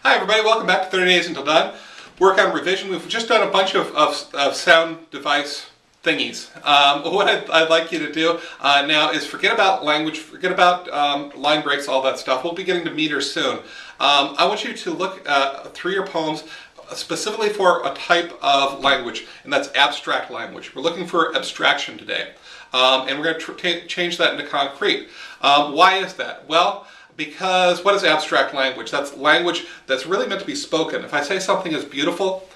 Hi everybody, welcome back to 30 Days Until Done. Work on revision. We've just done a bunch of sound device thingies. What I'd like you to do now is forget about language, forget about line breaks, all that stuff. We'll be getting to meters soon. I want you to look through your poems specifically for a type of language, and that's abstract language. We're looking for abstraction today, and we're going to change that into concrete. Why is that? Well, because what is abstract language? That's language that's really meant to be spoken. If I say something is beautiful,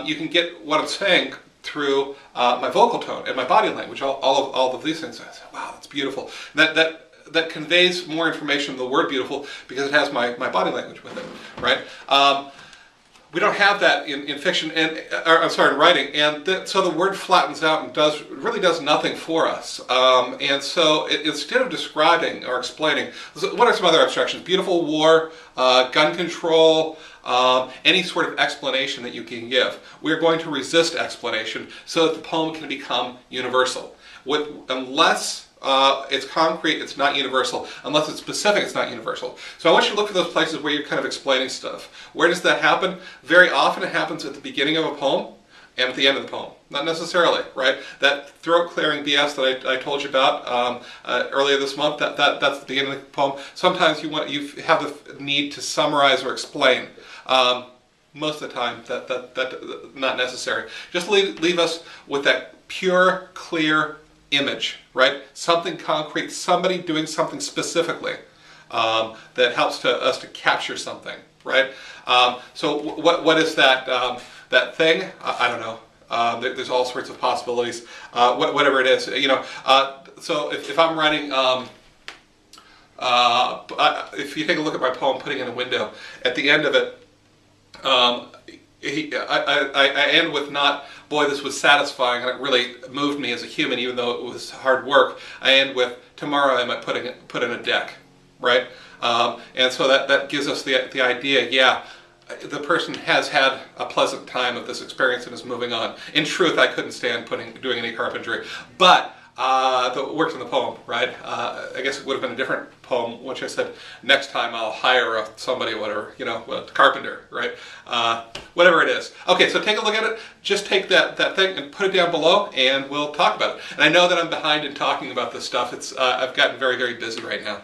you can get what I'm saying through my vocal tone and my body language, all of these things. I say, wow, that's beautiful. That conveys more information than the word beautiful because it has my body language with it, right? We don't have that in fiction, in writing, and so the word flattens out and really does nothing for us. And so instead of describing or explaining, what are some other abstractions? Beautiful war, gun control, any sort of explanation that you can give. We're going to resist explanation so that the poem can become universal. Unless it's concrete, it's not universal. Unless it's specific, it's not universal. So I want you to look for those places where you're kind of explaining stuff. Where does that happen? Very often it happens at the beginning of a poem and at the end of the poem. Not necessarily, right? That throat-clearing BS that I told you about earlier this month, that's the beginning of the poem. Sometimes you have the need to summarize or explain. Most of the time, that's not necessary. Just leave us with that pure, clear image, right? Something concrete, somebody doing something specifically that helps us to capture something, right? So what is that that thing? I don't know. There's all sorts of possibilities. Whatever it is, you know. So if I'm writing, if you take a look at my poem, Putting in a Window, at the end of it, I end with not, boy, this was satisfying, and it really moved me as a human, even though it was hard work. I end with, tomorrow I might put in a deck, right? And so that gives us the idea, yeah, the person has had a pleasant time of this experience and is moving on. In truth, I couldn't stand doing any carpentry, but it worked in the poem, right? I guess it would have been a different poem, which I said, next time I'll hire somebody, whatever, you know, a carpenter, right? Whatever it is. Okay, so take a look at it. Just take that thing and put it down below, and we'll talk about it. And I know that I'm behind in talking about this stuff. I've gotten very, very busy right now.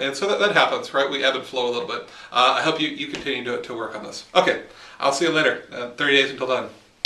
And so that happens, right? We ebb and flow a little bit. I hope you continue to work on this. Okay, I'll see you later. 30 days until done.